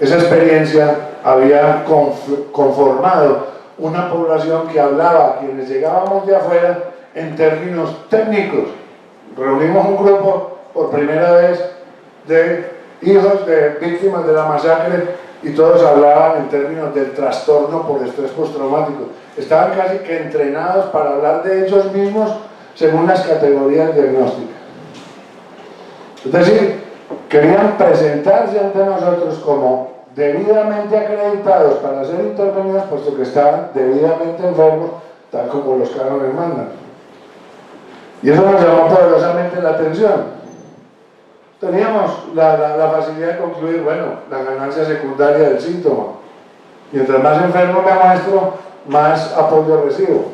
Esa experiencia había conformado una población que hablaba a quienes llegábamos de afuera en términos técnicos. Reunimos un grupo por primera vez de hijos de víctimas de la masacre y todos hablaban en términos del trastorno por estrés postraumático. Estaban casi que entrenados para hablar de ellos mismos según las categorías diagnósticas. Es decir, querían presentarse ante nosotros como debidamente acreditados para ser intervenidos, puesto que estaban debidamente enfermos, tal como los cánones mandan. Y eso nos llamó poderosamente la atención. Teníamos la facilidad de concluir, bueno, la ganancia secundaria del síntoma. Mientras más enfermo me muestro, más apoyo recibo.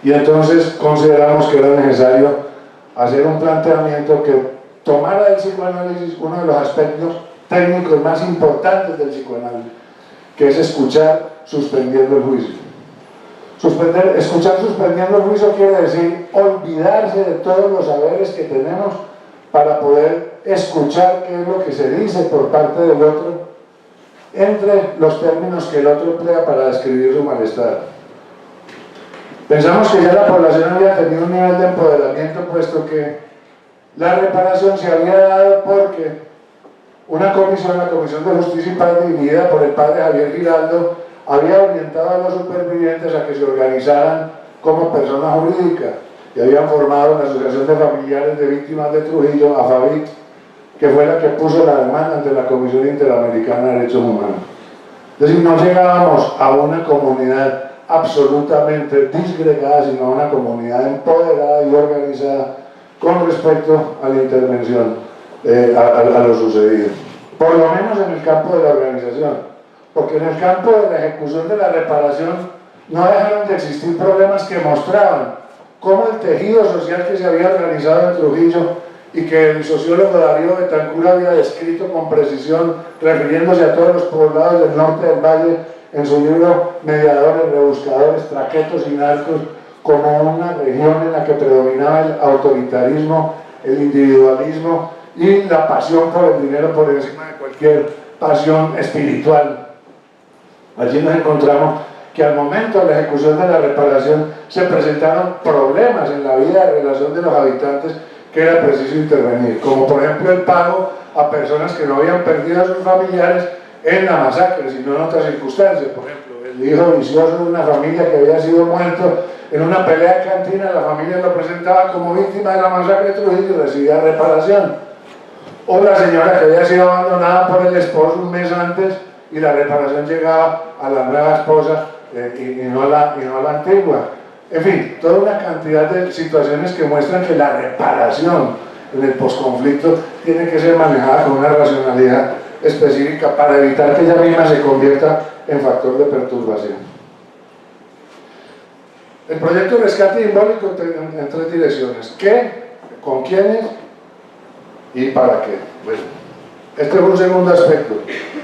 Y entonces consideramos que era necesario hacer un planteamiento que tomara del psicoanálisis uno de los aspectos técnicos más importantes del psicoanálisis, que es escuchar suspendiendo el juicio. Escuchar suspendiendo el juicio quiere decir olvidarse de todos los saberes que tenemos para poder escuchar qué es lo que se dice por parte del otro entre los términos que el otro emplea para describir su malestar. Pensamos que ya la población había tenido un nivel de empoderamiento, puesto que la reparación se había dado porque una comisión, la Comisión de Justicia y Paz, dirigida por el padre Javier Giraldo, había orientado a los supervivientes a que se organizaran como persona jurídica y habían formado la Asociación de Familiares de Víctimas de Trujillo, AFAVIT, que fue la que puso la demanda ante la Comisión Interamericana de Derechos Humanos. Es decir, no llegábamos a una comunidad absolutamente disgregada, sino a una comunidad empoderada y organizada con respecto a la intervención, a lo sucedido. Por lo menos en el campo de la organización, porque en el campo de la ejecución de la reparación no dejaron de existir problemas que mostraban cómo el tejido social que se había organizado en Trujillo y que el sociólogo Darío Betancur había descrito con precisión, refiriéndose a todos los poblados del norte del valle en su libro Mediadores, Rebuscadores, Traquetos y Narcos, como una región en la que predominaba el autoritarismo, el individualismo y la pasión por el dinero por encima de cualquier pasión espiritual. Allí nos encontramos que al momento de la ejecución de la reparación se presentaron problemas en la vida de relación de los habitantes que era preciso intervenir, como por ejemplo el pago a personas que no habían perdido a sus familiares en la masacre, sino en otras circunstancias. Por ejemplo, el hijo vicioso de una familia que había sido muerto en una pelea de cantina, la familia lo presentaba como víctima de la masacre de Trujillo y recibía reparación. O la señora que había sido abandonada por el esposo un mes antes y la reparación llegaba a la nueva esposa y no a la antigua. En fin, toda una cantidad de situaciones que muestran que la reparación en el posconflicto tiene que ser manejada con una racionalidad específica para evitar que ella misma se convierta en factor de perturbación. El proyecto de rescate simbólico en tres direcciones: ¿qué?, ¿con quiénes? ¿Y para qué? Bueno, este fue un segundo aspecto.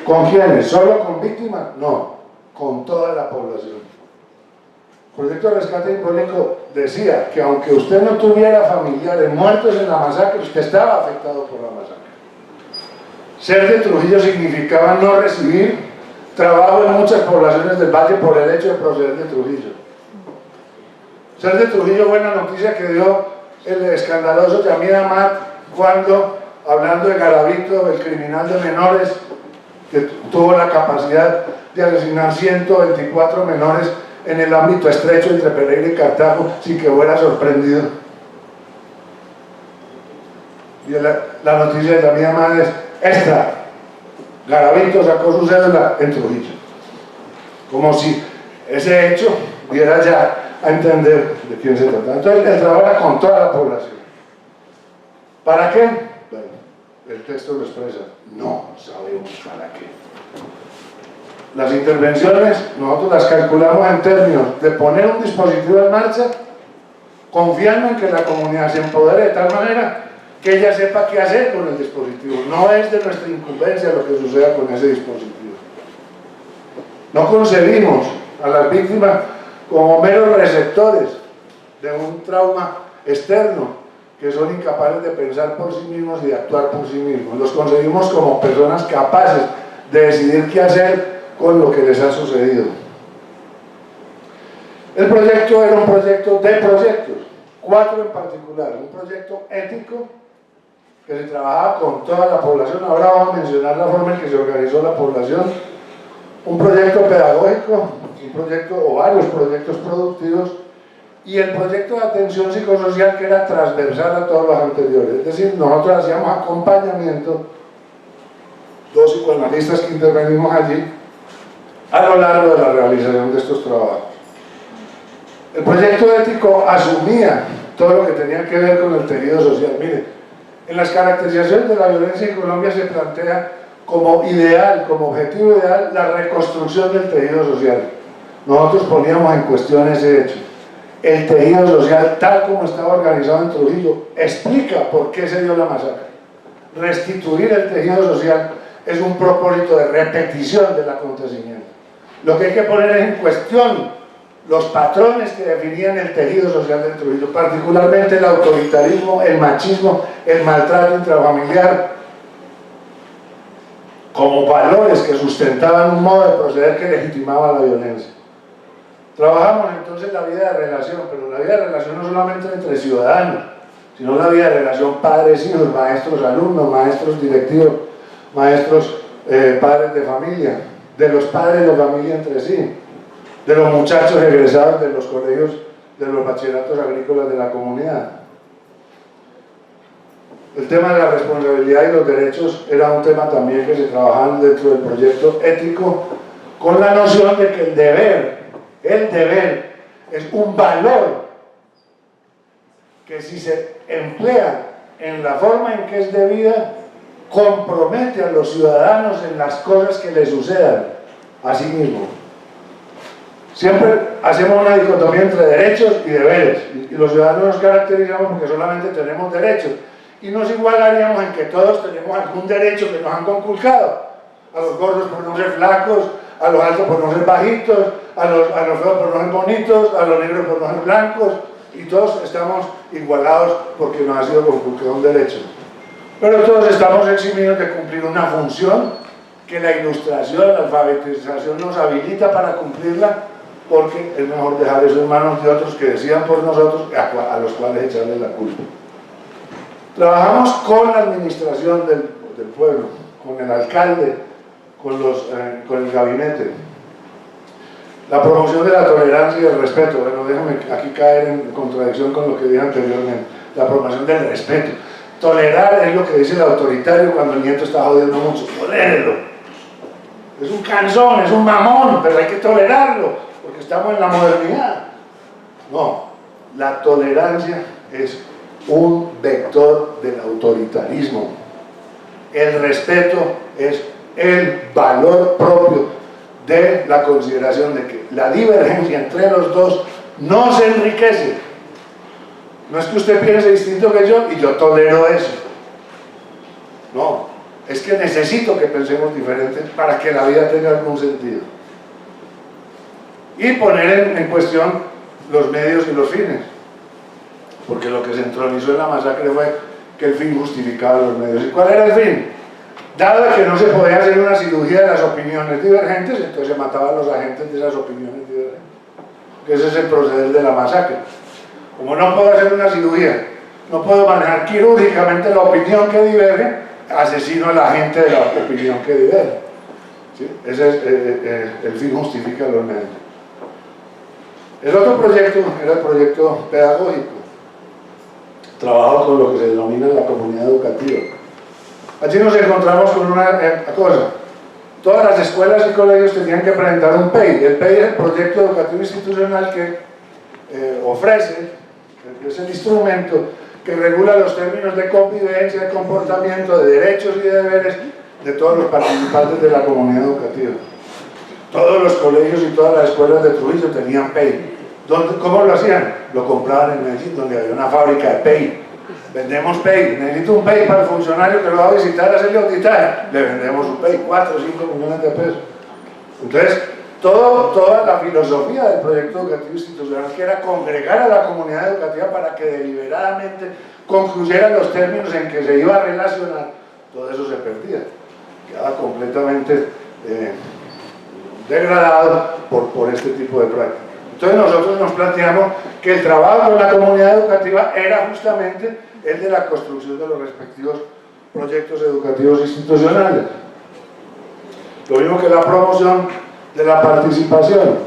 ¿Con quiénes? ¿Solo con víctimas? No, con toda la población. El proyecto de rescate simbólico decía que aunque usted no tuviera familiares muertos en la masacre, usted estaba afectado por la masacre. Ser de Trujillo significaba no recibir trabajo en muchas poblaciones del valle por el hecho de proceder de Trujillo. Ser de Trujillo fue la noticia que dio el escandaloso Yamid Amat cuando, hablando de Garavito, el criminal de menores, que tuvo la capacidad de asesinar 124 menores en el ámbito estrecho entre Pereira y Cartago, sin que fuera sorprendido. Y la noticia de Yamid Amat es esta: Garavito sacó su cédula en Trujillo. Como si ese hecho diera ya a entender de quién se trata. Entonces el trabajo era con toda la población. ¿Para qué? Bueno, el texto lo expresa: no sabemos para qué. Las intervenciones nosotros las calculamos en términos de poner un dispositivo en marcha, confiando en que la comunidad se empodere de tal manera que ella sepa qué hacer con el dispositivo. No es de nuestra incumbencia lo que suceda con ese dispositivo. No concebimos a las víctimas como meros receptores de un trauma externo, que son incapaces de pensar por sí mismos y de actuar por sí mismos. Los concebimos como personas capaces de decidir qué hacer con lo que les ha sucedido. El proyecto era un proyecto de proyectos, 4 en particular, un proyecto ético que se trabajaba con toda la población. Ahora vamos a mencionar la forma en que se organizó la población, un proyecto pedagógico, un proyecto o varios proyectos productivos, y el proyecto de atención psicosocial, que era transversal a todos los anteriores. Es decir, nosotros hacíamos acompañamiento, 2 psicoanalistas que intervenimos allí, a lo largo de la realización de estos trabajos. El proyecto ético asumía todo lo que tenía que ver con el tejido social. Mire, en las caracterizaciones de la violencia en Colombia se plantea como ideal, como objetivo ideal, la reconstrucción del tejido social. Nosotros poníamos en cuestión ese hecho. El tejido social, tal como estaba organizado en Trujillo, explica por qué se dio la masacre. Restituir el tejido social es un propósito de repetición del acontecimiento. Lo que hay que poner es en cuestión los patrones que definían el tejido social de Trujillo, particularmente el autoritarismo, el machismo, el maltrato intrafamiliar, como valores que sustentaban un modo de proceder que legitimaba la violencia. Trabajamos entonces la vida de relación, pero la vida de relación no solamente entre ciudadanos, sino la vida de relación padres-hijos, maestros-alumnos, maestros directivos, maestros padres de familia, de los padres de familia entre sí, de los muchachos egresados de los colegios, de los bachilleratos agrícolas de la comunidad. El tema de la responsabilidad y los derechos era un tema también que se trabajaba dentro del proyecto ético, con la noción de que el deber es un valor que, si se emplea en la forma en que es debida, compromete a los ciudadanos en las cosas que les sucedan a sí mismos. Siempre hacemos una dicotomía entre derechos y deberes, y los ciudadanos nos caracterizamos porque solamente tenemos derechos, y nos igualaríamos en que todos tenemos algún derecho que nos han conculcado: a los gordos por no ser flacos, a los altos por no ser bajitos, a los feos por no ser bonitos, a los negros por no ser blancos, y todos estamos igualados porque nos ha sido conculcado un derecho. Pero todos estamos eximidos de cumplir una función que la ilustración, la alfabetización nos habilita para cumplirla, porque es mejor dejar eso en manos de otros que decidan por nosotros, a los cuales echarles la culpa. Trabajamos con la administración del pueblo, con el alcalde, con el gabinete. La promoción de la tolerancia y el respeto. Bueno, déjame aquí caer en contradicción con lo que dije anteriormente. La promoción del respeto. Tolerar es lo que dice el autoritario cuando el nieto está jodiendo mucho. Tolérelo. Es un cansón, es un mamón, pero hay que tolerarlo, porque estamos en la modernidad. No, la tolerancia es un vector del autoritarismo. El respeto es el valor propio de la consideración de que la divergencia entre los dos no se enriquece. No es que usted piense distinto que yo y yo tolero eso. No, es que necesito que pensemos diferente para que la vida tenga algún sentido. Y poner en cuestión los medios y los fines. Porque lo que se entronizó en la masacre fue que el fin justificaba los medios. ¿Y cuál era el fin? Dado que no se podía hacer una cirugía de las opiniones divergentes, entonces se mataban a los agentes de esas opiniones divergentes. Que ese es el proceder de la masacre. Como no puedo hacer una cirugía, no puedo manejar quirúrgicamente la opinión que diverge, asesino a la gente de la opinión que diverge. ¿Sí? Ese es el fin justifica los medios. El otro proyecto era el proyecto pedagógico. Trabajo con lo que se denomina la comunidad educativa. Allí nos encontramos con una cosa. Todas las escuelas y colegios tenían que presentar un PEI. El PEI es el proyecto educativo institucional que ofrece, que es el instrumento que regula los términos de convivencia, de comportamiento, de derechos y de deberes de todos los participantes de la comunidad educativa. Todos los colegios y todas las escuelas de Trujillo tenían PEI. ¿Cómo lo hacían? Lo compraban en Medellín, donde había una fábrica de PEI. Vendemos PEI, necesito un PEI para el funcionario que lo va a visitar a hacerle auditaje, le vendemos un PEI, 4 o 5 millones de pesos. Entonces, toda la filosofía del proyecto educativo institucional, que era congregar a la comunidad educativa para que deliberadamente concluyeran los términos en que se iba a relacionar, todo eso se perdía, quedaba completamente degradado por este tipo de prácticas. Entonces nosotros nos planteamos que el trabajo con la comunidad educativa era justamente el de la construcción de los respectivos proyectos educativos institucionales. Lo mismo que la promoción de la participación.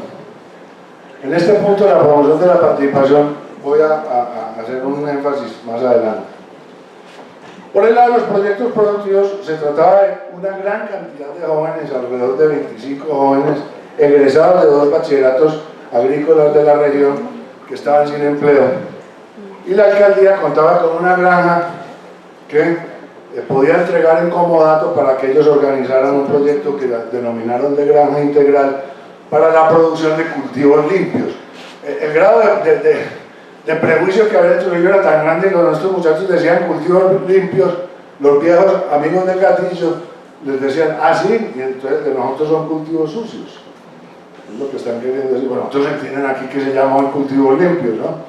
En este punto de la promoción de la participación voy a hacer un énfasis más adelante. Por el lado de los proyectos productivos, se trataba de una gran cantidad de jóvenes, alrededor de 25 jóvenes, egresados de 2 bachilleratos agrícolas de la región que estaban sin empleo. Y la alcaldía contaba con una granja que podía entregar en comodato para que ellos organizaran un proyecto que denominaron de granja integral para la producción de cultivos limpios. El grado de prejuicio que había hecho yo era tan grande que cuando estos muchachos decían cultivos limpios, los viejos amigos del gatillo les decían, ah sí, y entonces de nosotros son cultivos sucios. Es lo que están queriendo decir. Bueno, nosotros entienden aquí que se llaman cultivos limpios, ¿no?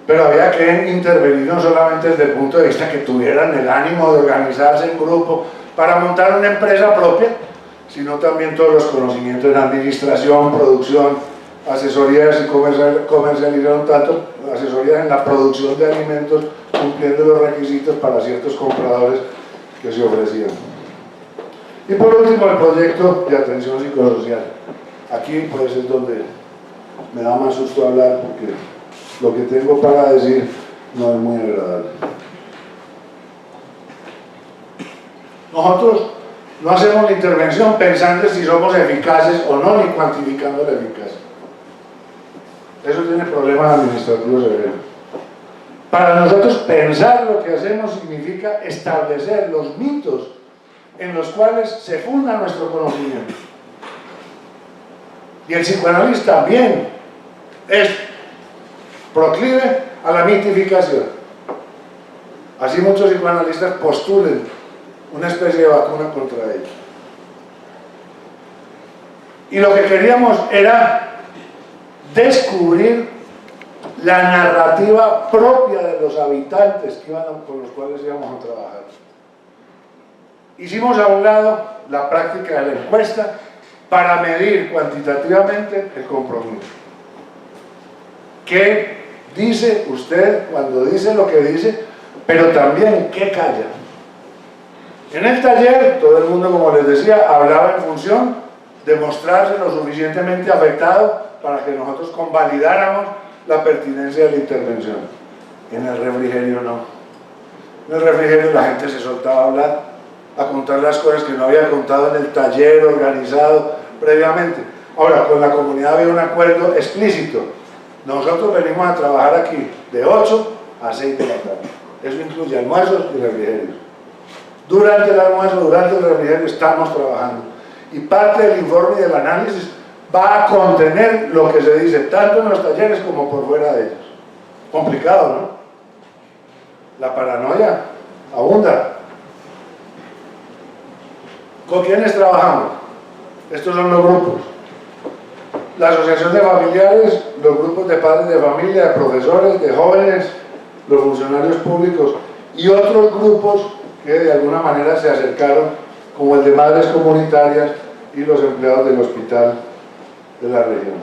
Pero había que intervenir no solamente desde el punto de vista que tuvieran el ánimo de organizarse en grupo para montar una empresa propia, sino también todos los conocimientos en administración, producción, asesorías y comercialización, tanto asesorías en la producción de alimentos, cumpliendo los requisitos para ciertos compradores que se ofrecían. Y por último, el proyecto de atención psicosocial. Aquí pues es donde me da más susto hablar, porque lo que tengo para decir no es muy agradable. Nosotros no hacemos la intervención pensando si somos eficaces o no, ni cuantificando la eficacia. Eso tiene problemas administrativos severos. Para nosotros pensar lo que hacemos significa establecer los mitos en los cuales se funda nuestro conocimiento. Y el psicoanálisis también es proclive a la mitificación. Así muchos psicoanalistas postulen una especie de vacuna contra ellos. Y lo que queríamos era descubrir la narrativa propia de los habitantes con los cuales íbamos a trabajar. Hicimos a un lado la práctica de la encuesta para medir cuantitativamente el compromiso. ¿Qué dice usted cuando dice lo que dice, pero también qué calla? En el taller, todo el mundo, como les decía, hablaba en función de mostrarse lo suficientemente afectado para que nosotros convalidáramos la pertinencia de la intervención. En el refrigerio no. En el refrigerio la gente se soltaba a hablar, a contar las cosas que no había contado en el taller organizado previamente. Ahora, con la comunidad había un acuerdo explícito. Nosotros venimos a trabajar aquí de 8 a 6 de la tarde. Eso incluye almuerzos y refrigerios. Durante el almuerzo, durante el refrigerio estamos trabajando. Y parte del informe y del análisis va a contener lo que se dice tanto en los talleres como por fuera de ellos. Complicado, ¿no? La paranoia abunda. ¿Con quiénes trabajamos? Estos son los grupos. La asociación de familiares, los grupos de padres de familia, de profesores, de jóvenes, los funcionarios públicos y otros grupos que de alguna manera se acercaron, como el de madres comunitarias y los empleados del hospital de la región.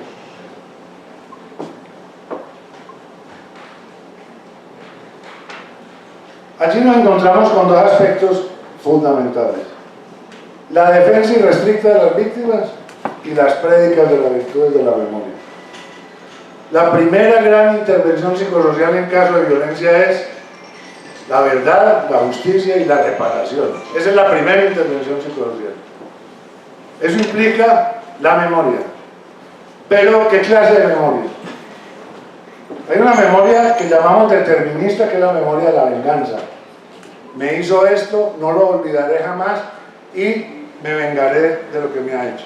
Allí nos encontramos con 2 aspectos fundamentales: la defensa irrestricta de las víctimas y las prédicas de las virtudes de la memoria. La primera gran intervención psicosocial en caso de violencia es la verdad, la justicia y la reparación. Esa es la primera intervención psicosocial. Eso implica la memoria. Pero, ¿qué clase de memoria? Hay una memoria que llamamos determinista, que es la memoria de la venganza. Me hizo esto, no lo olvidaré jamás y me vengaré de lo que me ha hecho.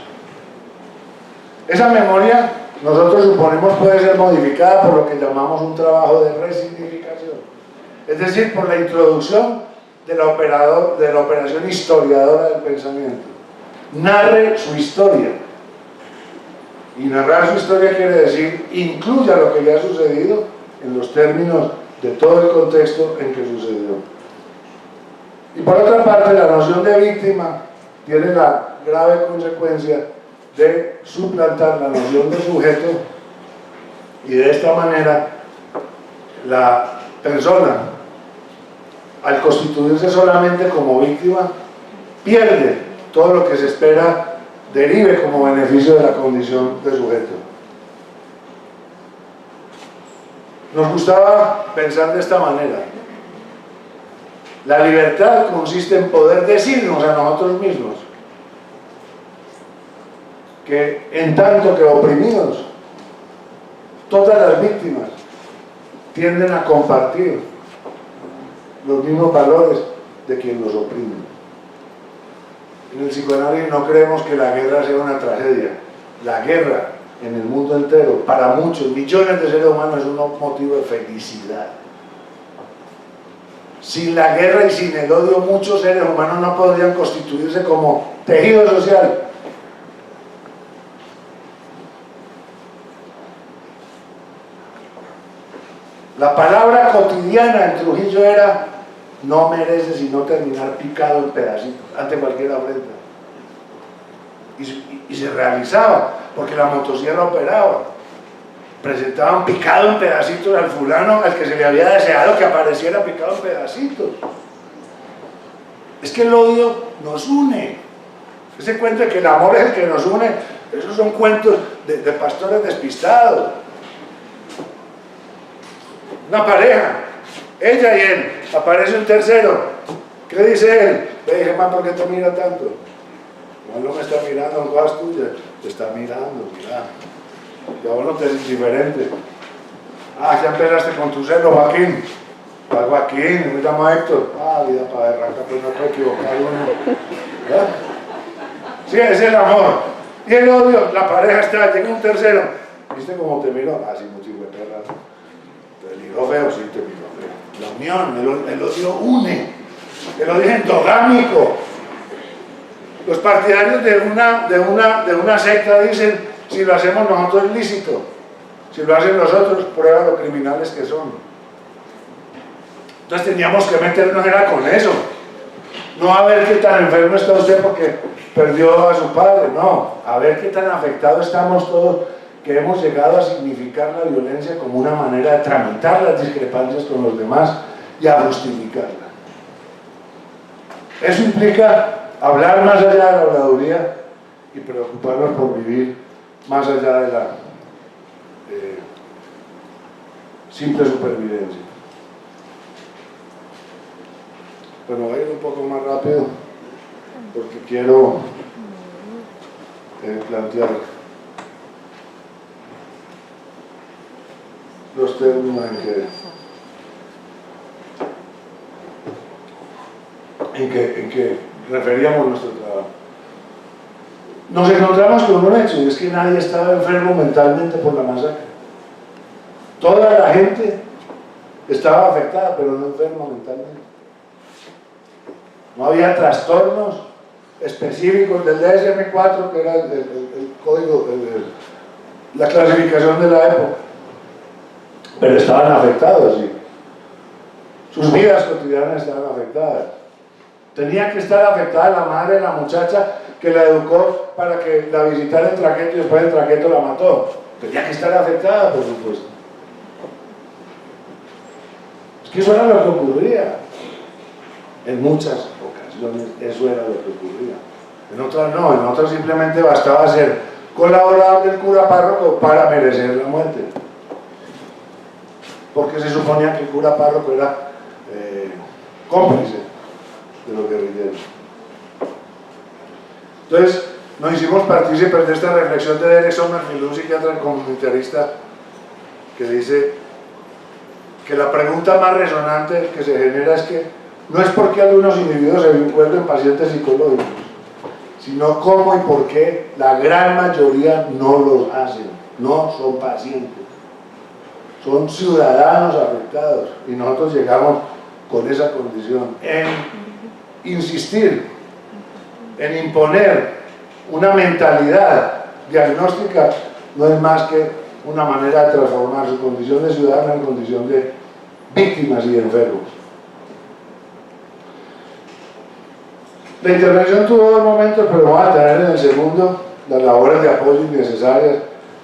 Esa memoria, nosotros suponemos, puede ser modificada por lo que llamamos un trabajo de resignificación. Es decir, por la introducción de la operación historiadora del pensamiento. narre su historia. Y narrar su historia quiere decir, incluya lo que le ha sucedido en los términos de todo el contexto en que sucedió. Y por otra parte, la noción de víctima tiene la grave consecuencia de suplantar la noción de sujeto, y de esta manera la persona, al constituirse solamente como víctima, pierde todo lo que se espera derive como beneficio de la condición de sujeto. Nos gustaba pensar de esta manera: la libertad consiste en poder decirnos a nosotros mismos que, en tanto que oprimidos, todas las víctimas tienden a compartir los mismos valores de quien los oprime. En el psicoanálisis no creemos que la guerra sea una tragedia. La guerra en el mundo entero, para muchos, millones de seres humanos, es un motivo de felicidad. Sin la guerra y sin el odio, muchos seres humanos no podrían constituirse como tejido social. La palabra cotidiana en Trujillo era: no merece sino terminar picado en pedacitos ante cualquier afrenta. Y se realizaba, porque la motosierra operaba. Presentaban picado en pedacitos al fulano al que se le había deseado que apareciera picado en pedacitos. Es que el odio nos une. Ese cuento de que el amor es el que nos une, esos son cuentos de pastores despistados. Una pareja, ella y él, aparece un tercero. ¿Qué dice él? Le dije: man, ¿por qué te mira tanto? No me está mirando en cosas tuyas, te está mirando, mira. Y a vos no te es diferente. Ah, ya empezaste con tu celo, Joaquín. ¿Cuál Joaquín? Me llamo Héctor. Ah, vida para arranca, pues no te equivocas uno. ¿Verdad? Sí, ese es el amor. Y el odio, la pareja está, llega un tercero. ¿Viste cómo te miró? Ah, sí, mucho hijo de perra. ¿Te miró feo? Sí, te miró feo. La unión, el odio une. El odio es endogámico. Los partidarios de una secta dicen: si lo hacemos nosotros es lícito, si lo hacen los otros, prueba lo criminales que son. Entonces teníamos que meternos era con eso, no a ver qué tan enfermo está usted porque perdió a su padre, no, a ver qué tan afectados estamos todos, que hemos llegado a significar la violencia como una manera de tramitar las discrepancias con los demás y a justificarla. Eso implica hablar más allá de la habladuría y preocuparnos por vivir más allá de la simple supervivencia. Bueno, voy a ir un poco más rápido porque quiero plantear los términos en que referíamos nuestro trabajo. Nos encontramos con un hecho, y es que nadie estaba enfermo mentalmente por la masacre. Toda la gente estaba afectada, pero no enferma mentalmente. No había trastornos específicos del DSM-4, que era el código, la clasificación de la época, pero estaban afectados, sí. Sus vidas cotidianas estaban afectadas. Tenía que estar afectada la madre de la muchacha que la educó para que la visitara en Traqueto y después en Traqueto la mató. Tenía que estar afectada, por supuesto. Es que eso era lo que ocurría. En muchas ocasiones eso era lo que ocurría. En otras no, en otras simplemente bastaba ser colaborador del cura párroco para merecer la muerte. Porque se suponía que el cura párroco era cómplice de los guerrilleros. Entonces, nos hicimos partícipes de esta reflexión de Derek Sommerfield, un psiquiatra comunitarista, que dice que la pregunta más resonante que se genera es que no es por qué algunos individuos se vuelven pacientes psicológicos, sino cómo y por qué la gran mayoría no los hacen, no son pacientes, son ciudadanos afectados, y nosotros llegamos con esa condición, en insistir, en imponer una mentalidad diagnóstica no es más que una manera de transformar su condición de ciudadano en condición de víctimas y enfermos. La intervención tuvo dos momentos, pero vamos a tener en el segundo las labores de apoyo innecesarias,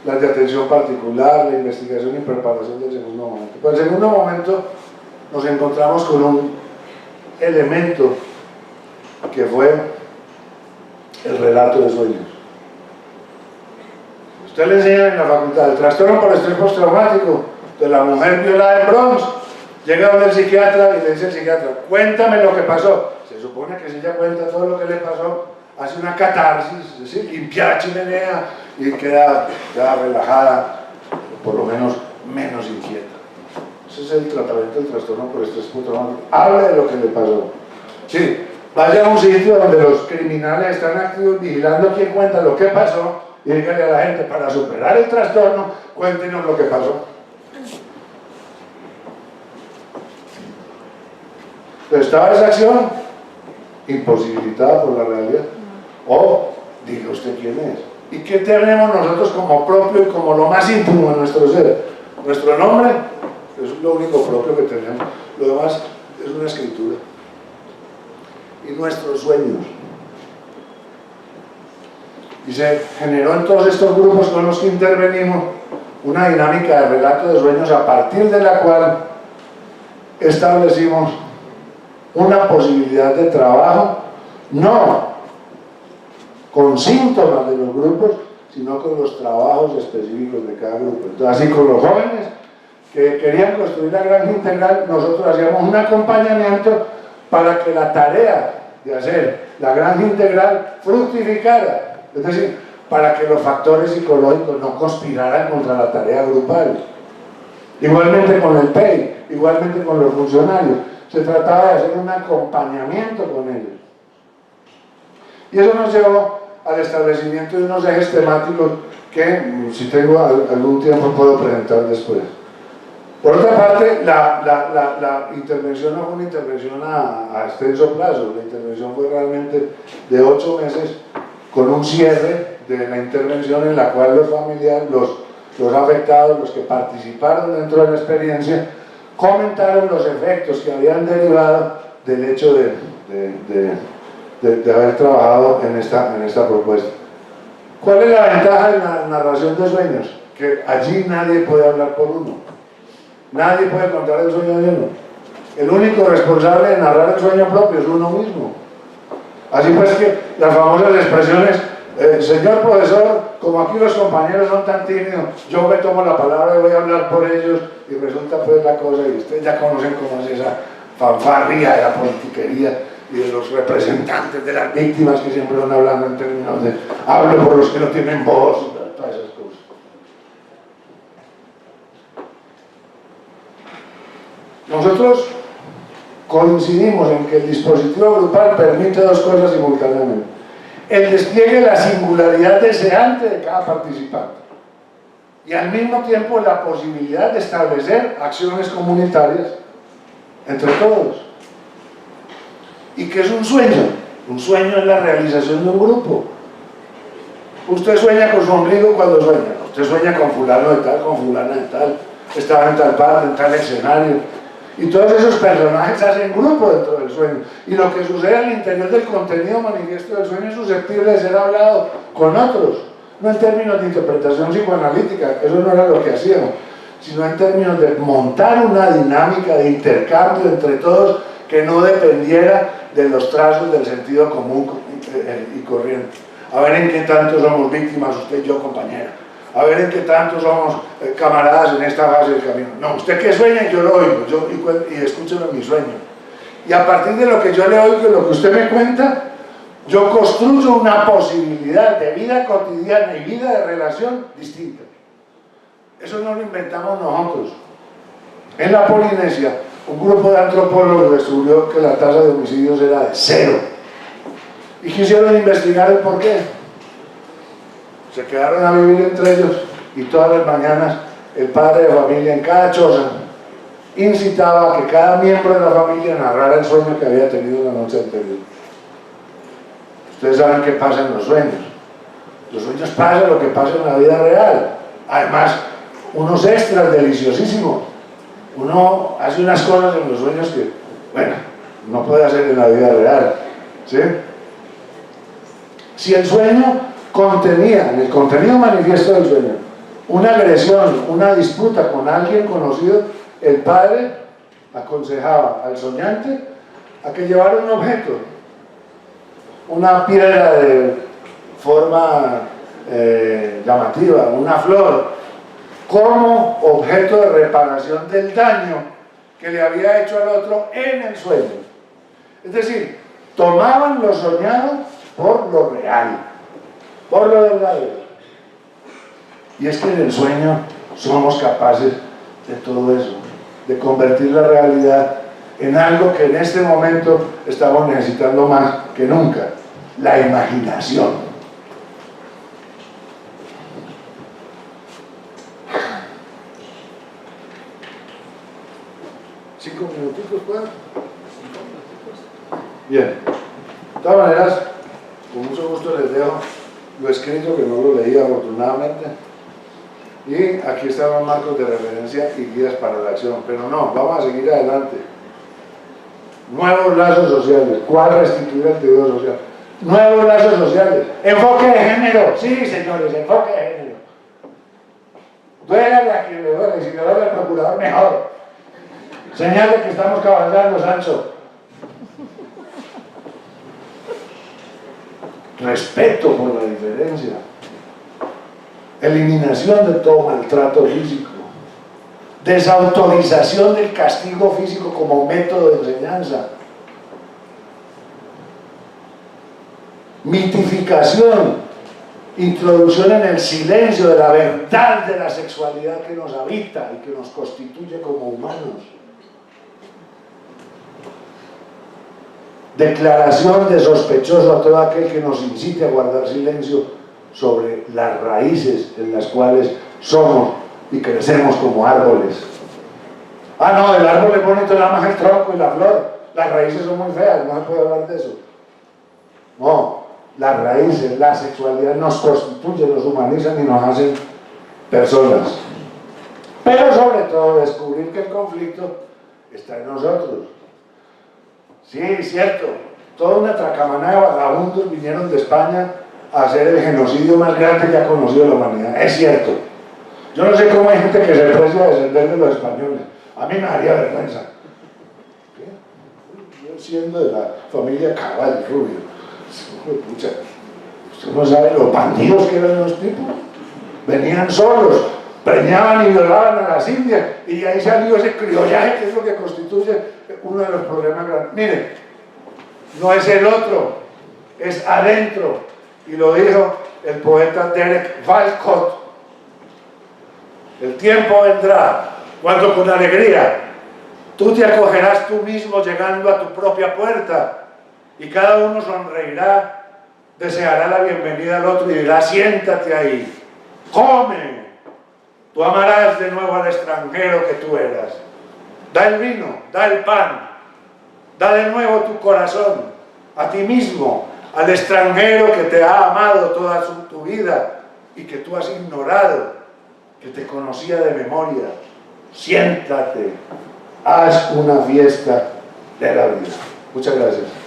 las de atención particular, la investigación y preparación del segundo momento. Para el segundo momento nos encontramos con un elemento que fue el relato de sueños. Usted le enseña en la facultad el trastorno por estrés postraumático de la mujer violada en Bronx. Llega donde el psiquiatra y le dice al psiquiatra, cuéntame lo que pasó. Se supone que si ella cuenta todo lo que le pasó, hace una catarsis, es decir, limpia la chimenea y queda relajada, por lo menos inquieta. Ese es el tratamiento del trastorno por estrés postraumático. Hable de lo que le pasó. Sí, vaya a un sitio donde los criminales están activos vigilando quién cuenta lo que pasó y dígale a la gente, para superar el trastorno, cuéntenos lo que pasó. Pero estaba esa acción imposibilitada por la realidad. O diga usted quién es. ¿Y qué tenemos nosotros como propio y como lo más íntimo de nuestro ser? Nuestro nombre es lo único propio que tenemos. Lo demás es una escritura. Y nuestros sueños. Y se generó en todos estos grupos con los que intervenimos una dinámica de relato de sueños a partir de la cual establecimos una posibilidad de trabajo, no con síntomas de los grupos, sino con los trabajos específicos de cada grupo. Entonces, así con los jóvenes que querían construir la granja integral, nosotros hacíamos un acompañamiento para que la tarea de hacer la granja integral fructificara, es decir, para que los factores psicológicos no conspiraran contra la tarea grupal. Igualmente con el PEI, igualmente con los funcionarios. Se trataba de hacer un acompañamiento con ellos. Y eso nos llevó al establecimiento de unos ejes temáticos que, si tengo algún tiempo, puedo presentar después. Por otra parte, la intervención no fue una intervención a extenso plazo. La intervención fue realmente de 8 meses, con un cierre de la intervención en la cual los familiares, los afectados, los que participaron dentro de la experiencia, comentaron los efectos que habían derivado del hecho de haber trabajado en esta propuesta. ¿Cuál es la ventaja de la narración de sueños? Que allí nadie puede hablar por uno. Nadie puede contar el sueño de uno. El único responsable de narrar el sueño propio es uno mismo. Así pues que las famosas expresiones, señor profesor, como aquí los compañeros son tan tímidos, yo me tomo la palabra y voy a hablar por ellos, y resulta pues la cosa, y ustedes ya conocen cómo es esa fanfarria de la politiquería y de los representantes de las víctimas que siempre van hablando en términos de hablo por los que no tienen voz, todas esas cosas. Nosotros coincidimos en que el dispositivo grupal permite dos cosas simultáneamente: el despliegue de la singularidad deseante de cada participante y al mismo tiempo la posibilidad de establecer acciones comunitarias entre todos. ¿Y qué es un sueño? Un sueño es la realización de un grupo. Usted sueña con su ombligo cuando sueña, usted sueña con fulano de tal, con fulana de tal, estaba en tal parte, en tal escenario. Y todos esos personajes hacen grupo dentro del sueño. Y lo que sucede al interior del contenido manifiesto del sueño es susceptible de ser hablado con otros. No en términos de interpretación psicoanalítica, eso no era lo que hacíamos, sino en términos de montar una dinámica de intercambio entre todos que no dependiera de los trazos del sentido común y corriente. A ver en qué tanto somos víctimas, usted y yo, compañera. A ver en qué tanto somos camaradas en esta fase del camino. No, usted que sueña y yo lo oigo, y escúchelo en mi sueño. Y a partir de lo que yo le oigo y lo que usted me cuenta, yo construyo una posibilidad de vida cotidiana y vida de relación distinta. Eso no lo inventamos nosotros. En la Polinesia, un grupo de antropólogos descubrió que la tasa de homicidios era de 0. Y quisieron investigar el porqué. Se quedaron a vivir entre ellos y todas las mañanas el padre de familia en cada choza incitaba a que cada miembro de la familia narrara el sueño que había tenido la noche anterior. Ustedes saben qué pasa en los sueños. Los sueños pasa lo que pasa en la vida real. Además, unos extras deliciosísimos. Uno hace unas cosas en los sueños que, bueno, no puede hacer en la vida real. ¿Sí? Si el sueño contenía, en el contenido manifiesto del sueño, una agresión, una disputa con alguien conocido, el padre aconsejaba al soñante a que llevara un objeto, una piedra de forma llamativa, una flor, como objeto de reparación del daño que le había hecho al otro en el sueño. Es decir, tomaban lo soñado por lo real, por lo verdadero. Y es que en el sueño somos capaces de todo eso, de convertir la realidad en algo que en este momento estamos necesitando más que nunca: la imaginación. 5 minutitos, ¿puedo? Bien. De todas maneras, con mucho gusto les dejo lo escrito, que no lo leí afortunadamente. Y aquí están los marcos de referencia y guías para la acción. Pero no, vamos a seguir adelante. Nuevos lazos sociales. ¿Cuál restituir el tejido social? Nuevos lazos sociales. Enfoque de género. Sí, señores, enfoque de género. Duélale a quien le duele. Si le duele al procurador, mejor. Señal de que estamos cabalgando, Sancho. Respeto por la diferencia. Eliminación de todo maltrato físico. Desautorización del castigo físico como método de enseñanza. Mitificación. Introducción en el silencio de la verdad de la sexualidad que nos habita y que nos constituye como humanos. Declaración de sospechoso a todo aquel que nos incite a guardar silencio sobre las raíces en las cuales somos y crecemos como árboles. Ah, no, el árbol es bonito nada más el tronco y la flor. Las raíces son muy feas, no se puede hablar de eso. No, las raíces, la sexualidad nos constituyen, nos humanizan y nos hacen personas. Pero sobre todo descubrir que el conflicto está en nosotros. Sí, es cierto, toda una tracamanada de vagabundos vinieron de España a hacer el genocidio más grande que ha conocido la humanidad. Es cierto. Yo no sé cómo hay gente que se precia a descender de los españoles. A mí me daría vergüenza. ¿Qué? Yo siendo de la familia Cabal Rubio. Pucha, usted no sabe los bandidos que eran los tipos. Venían solos, preñaban y violaban a las indias, y ahí salió ese criollaje que es lo que constituye uno de los problemas grandes. Miren, no es el otro, es adentro, y lo dijo el poeta Derek Walcott. El tiempo vendrá cuando con alegría tú te acogerás tú mismo llegando a tu propia puerta, y cada uno sonreirá, deseará la bienvenida al otro y dirá: siéntate ahí, come. Tú amarás de nuevo al extranjero que tú eras. Da el vino, da el pan, da de nuevo tu corazón a ti mismo, al extranjero que te ha amado toda tu vida y que tú has ignorado, que te conocía de memoria. Siéntate, haz una fiesta de la vida. Muchas gracias.